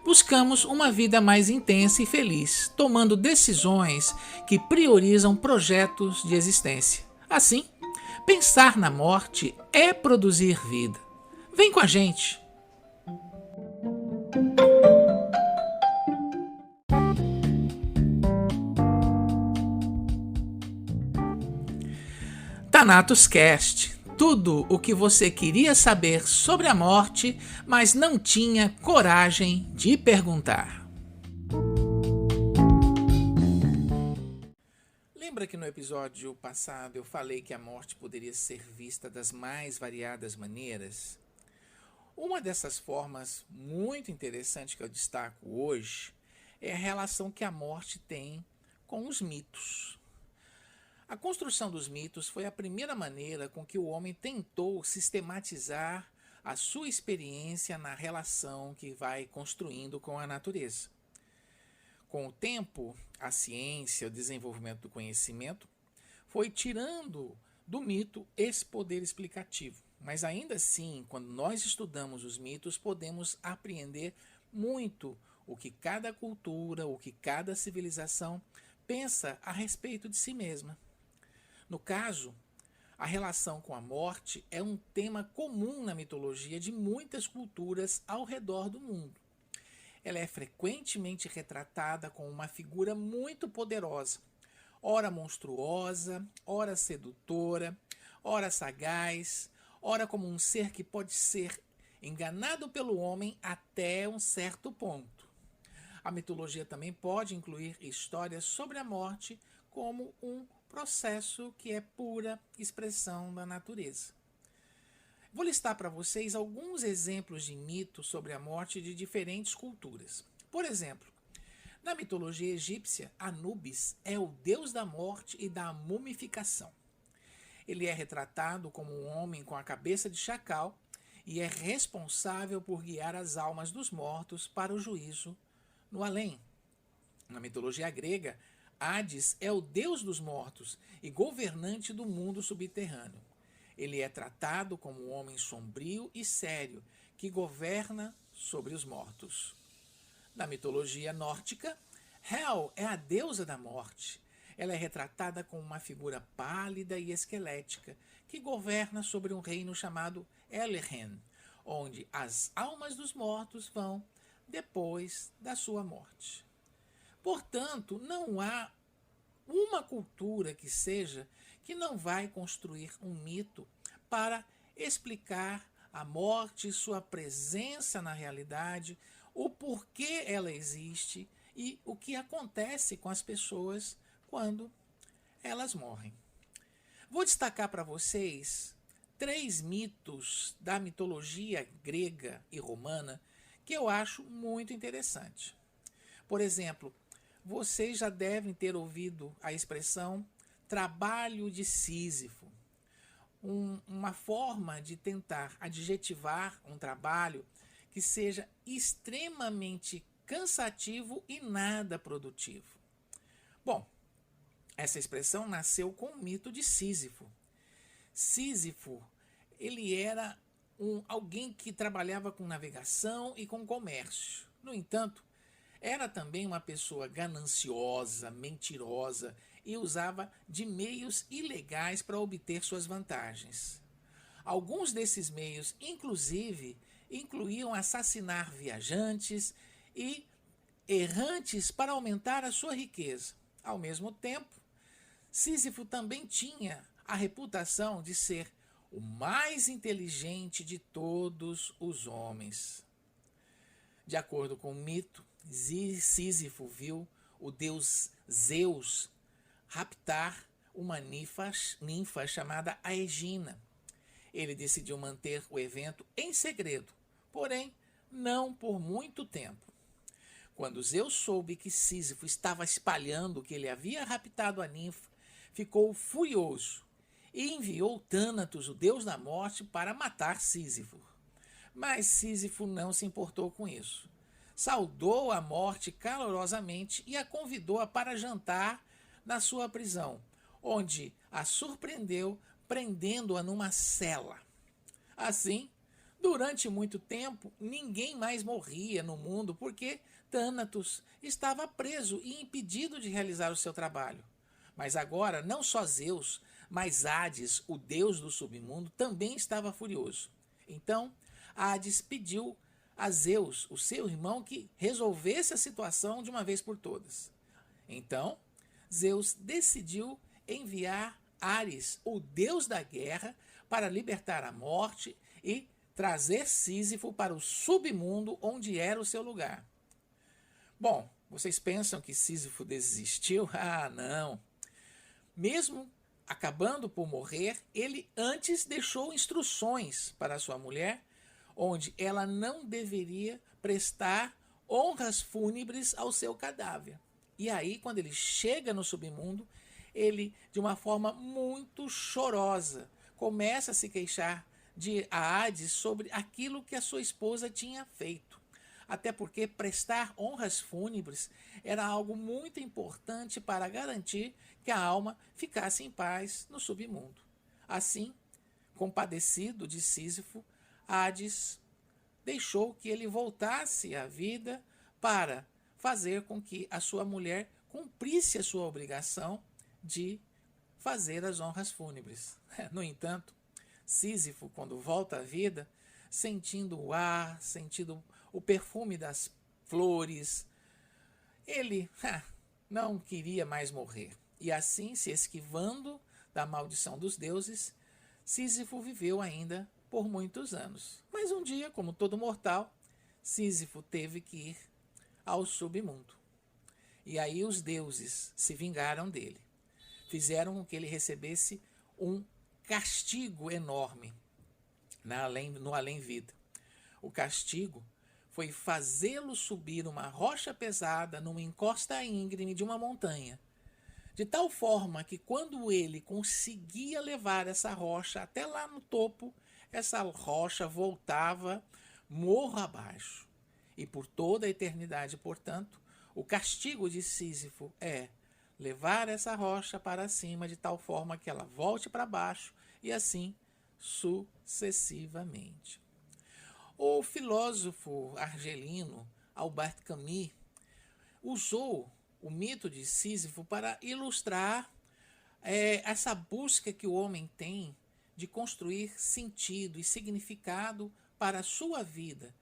buscamos uma vida mais intensa e feliz, tomando decisões que priorizam projetos de existência. Assim, pensar na morte é produzir vida. Vem com a gente! Thanatos Cast. Tudo o que você queria saber sobre a morte, mas não tinha coragem de perguntar. Lembra que no episódio passado eu falei que a morte poderia ser vista das mais variadas maneiras? Uma dessas formas muito interessante que eu destaco hoje é a relação que a morte tem com os mitos. A construção dos mitos foi a primeira maneira com que o homem tentou sistematizar a sua experiência na relação que vai construindo com a natureza. Com o tempo, a ciência, o desenvolvimento do conhecimento, foi tirando do mito esse poder explicativo. Mas ainda assim, quando nós estudamos os mitos, podemos apreender muito o que cada cultura, o que cada civilização pensa a respeito de si mesma. No caso, a relação com a morte é um tema comum na mitologia de muitas culturas ao redor do mundo. Ela é frequentemente retratada como uma figura muito poderosa, ora monstruosa, ora sedutora, ora sagaz, ora como um ser que pode ser enganado pelo homem até um certo ponto. A mitologia também pode incluir histórias sobre a morte como um processo que é pura expressão da natureza. Vou listar para vocês alguns exemplos de mitos sobre a morte de diferentes culturas. Por exemplo, na mitologia egípcia, Anubis é o deus da morte e da mumificação. Ele é retratado como um homem com a cabeça de chacal e é responsável por guiar as almas dos mortos para o juízo no além. Na mitologia grega, Hades é o deus dos mortos e governante do mundo subterrâneo. Ele é tratado como um homem sombrio e sério que governa sobre os mortos. Na mitologia nórdica, Hel é a deusa da morte. Ela é retratada como uma figura pálida e esquelética que governa sobre um reino chamado Elhen, onde as almas dos mortos vão depois da sua morte. Portanto, não há uma cultura que seja que não vai construir um mito para explicar a morte, sua presença na realidade, o porquê ela existe e o que acontece com as pessoas quando elas morrem. Vou destacar para vocês 3 mitos da mitologia grega e romana que eu acho muito interessante. Por exemplo, vocês já devem ter ouvido a expressão trabalho de Sísifo. Uma forma de tentar adjetivar um trabalho que seja extremamente cansativo e nada produtivo. Bom, essa expressão nasceu com o mito de Sísifo. Sísifo, ele era alguém que trabalhava com navegação e com comércio. No entanto, era também uma pessoa gananciosa, mentirosa e usava de meios ilegais para obter suas vantagens. Alguns desses meios, inclusive, incluíam assassinar viajantes e errantes para aumentar a sua riqueza. Ao mesmo tempo, Sísifo também tinha a reputação de ser o mais inteligente de todos os homens. De acordo com o mito, Sísifo viu o deus Zeus raptar uma ninfa chamada Aegina. Ele decidiu manter o evento em segredo, porém não por muito tempo. Quando Zeus soube que Sísifo estava espalhando que ele havia raptado a ninfa, ficou furioso e enviou Thanatos, o deus da morte, para matar Sísifo. Mas Sísifo não se importou com isso. Saudou a morte calorosamente e a convidou para jantar na sua prisão, onde a surpreendeu prendendo-a numa cela. Assim, Durante muito tempo, ninguém mais morria no mundo porque Thanatos estava preso e impedido de realizar o seu trabalho. Mas agora, não só Zeus, mas Hades, o deus do submundo, também estava furioso. Então, Hades pediu a Zeus, o seu irmão, que resolvesse a situação de uma vez por todas. Então, Zeus decidiu enviar Ares, o deus da guerra, para libertar a morte e trazer Sísifo para o submundo, onde era o seu lugar. Bom, vocês pensam que Sísifo desistiu? Ah, não. Mesmo acabando por morrer, ele antes deixou instruções para sua mulher, onde ela não deveria prestar honras fúnebres ao seu cadáver. E aí, quando ele chega no submundo, ele, de uma forma muito chorosa, começa a se queixar de Hades sobre aquilo que a sua esposa tinha feito. Até porque prestar honras fúnebres era algo muito importante para garantir que a alma ficasse em paz no submundo. Assim, compadecido de Sísifo, Hades deixou que ele voltasse à vida para fazer com que a sua mulher cumprisse a sua obrigação de fazer as honras fúnebres. No entanto, Sísifo, quando volta à vida, sentindo o ar, sentindo o perfume das flores, ele não queria mais morrer. E assim, se esquivando da maldição dos deuses, Sísifo viveu ainda por muitos anos. Mas um dia, como todo mortal, Sísifo teve que ir ao submundo. E aí os deuses se vingaram dele. Fizeram com que ele recebesse um castigo enorme no além-vida. O castigo foi fazê-lo subir uma rocha pesada numa encosta íngreme de uma montanha, de tal forma que quando ele conseguia levar essa rocha até lá no topo, essa rocha voltava morro abaixo. E por toda a eternidade, portanto, o castigo de Sísifo é levar essa rocha para cima de tal forma que ela volte para baixo e assim sucessivamente. O filósofo argelino Albert Camus usou o mito de Sísifo para ilustrar essa busca que o homem tem de construir sentido e significado para a sua vida.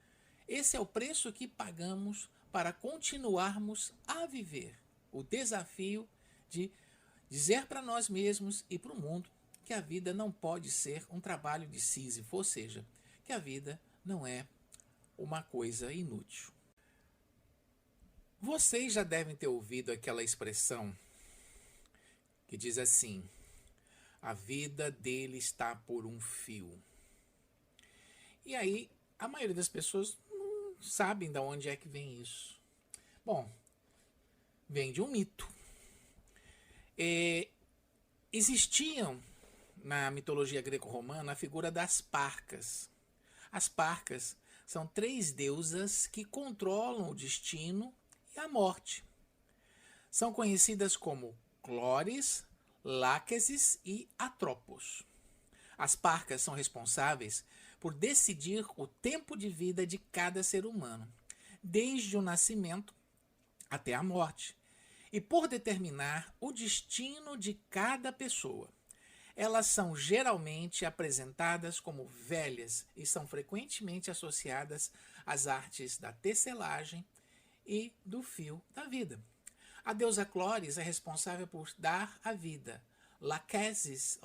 Esse é o preço que pagamos para continuarmos a viver. O desafio de dizer para nós mesmos e para o mundo que a vida não pode ser um trabalho de Sísifo, ou seja, que a vida não é uma coisa inútil. Vocês já devem ter ouvido aquela expressão que diz assim: a vida dele está por um fio. E aí, a maioria das pessoas não sabem de onde é que vem isso. Bom, vem de um mito. Existiam na mitologia greco-romana a figura das Parcas. As Parcas são 3 deusas que controlam o destino e a morte. São conhecidas como Clóris, Láquesis e Atropos. As Parcas são responsáveis por decidir o tempo de vida de cada ser humano, desde o nascimento até a morte, e por determinar o destino de cada pessoa. Elas são geralmente apresentadas como velhas e são frequentemente associadas às artes da tecelagem e do fio da vida. A deusa Clóris é responsável por dar a vida, Láquesis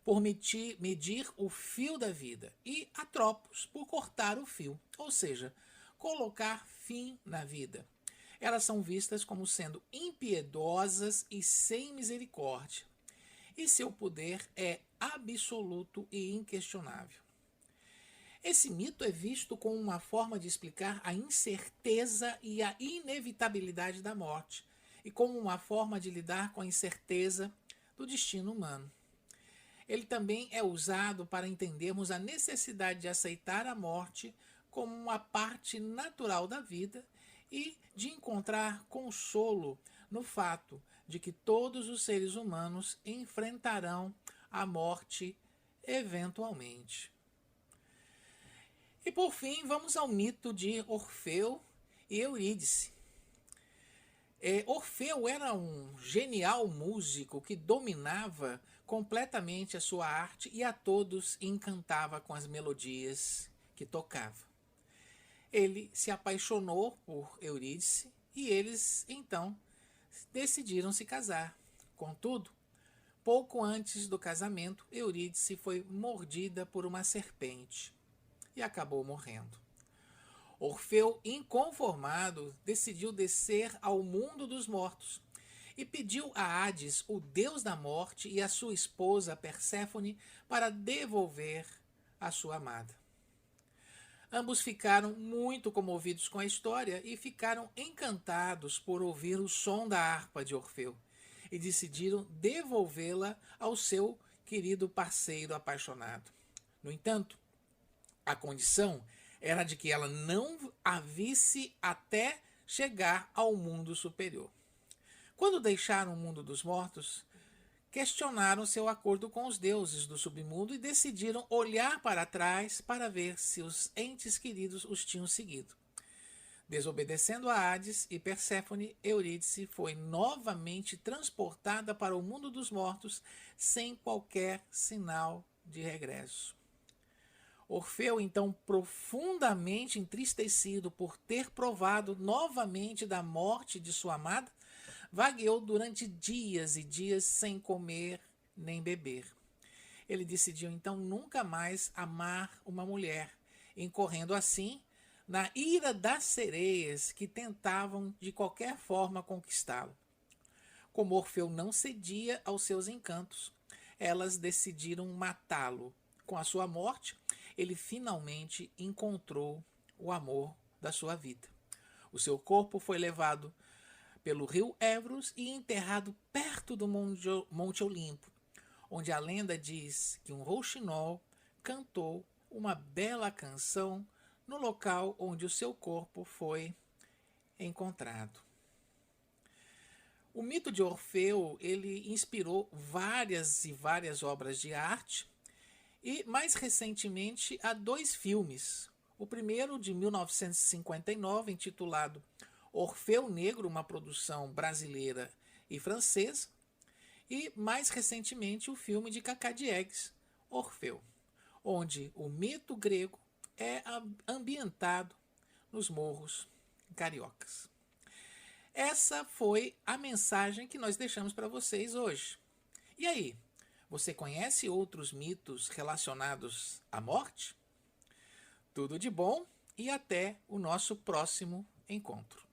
por medir o fio da vida e Atropos por cortar o fio, ou seja, colocar fim na vida. Elas são vistas como sendo impiedosas e sem misericórdia, e seu poder é absoluto e inquestionável. Esse mito é visto como uma forma de explicar a incerteza e a inevitabilidade da morte, e como uma forma de lidar com a incerteza do destino humano. Ele também é usado para entendermos a necessidade de aceitar a morte como uma parte natural da vida e de encontrar consolo no fato de que todos os seres humanos enfrentarão a morte eventualmente. E por fim, vamos ao mito de Orfeu e Eurídice. Orfeu era um genial músico que dominava completamente a sua arte e a todos encantava com as melodias que tocava. Ele se apaixonou por Eurídice e eles, então, decidiram se casar. Contudo, pouco antes do casamento, Eurídice foi mordida por uma serpente e acabou morrendo. Orfeu, inconformado, decidiu descer ao mundo dos mortos e pediu a Hades, o deus da morte, e a sua esposa Perséfone para devolver a sua amada. Ambos ficaram muito comovidos com a história e ficaram encantados por ouvir o som da harpa de Orfeu e decidiram devolvê-la ao seu querido parceiro apaixonado. No entanto, a condição era de que ela não a visse até chegar ao mundo superior. Quando deixaram o mundo dos mortos, questionaram seu acordo com os deuses do submundo e decidiram olhar para trás para ver se os entes queridos os tinham seguido. Desobedecendo a Hades e Perséfone, Eurídice foi novamente transportada para o mundo dos mortos sem qualquer sinal de regresso. Orfeu, então, profundamente entristecido por ter provado novamente da morte de sua amada, vagueou durante dias e dias sem comer nem beber. Ele decidiu então nunca mais amar uma mulher, incorrendo assim na ira das sereias que tentavam de qualquer forma conquistá-lo. Como Orfeu não cedia aos seus encantos, elas decidiram matá-lo. Com a sua morte, ele finalmente encontrou o amor da sua vida. O seu corpo foi levado pelo rio Évros e enterrado perto do Monte Olimpo, onde a lenda diz que um rouxinol cantou uma bela canção no local onde o seu corpo foi encontrado. O mito de Orfeu, ele inspirou várias e várias obras de arte e, mais recentemente, há 2 filmes. O primeiro, de 1959, intitulado Orfeu Negro, uma produção brasileira e francesa, e, mais recentemente, o filme de Cacá Diegues, Orfeu, onde o mito grego é ambientado nos morros cariocas. Essa foi a mensagem que nós deixamos para vocês hoje. E aí, você conhece outros mitos relacionados à morte? Tudo de bom e até o nosso próximo encontro.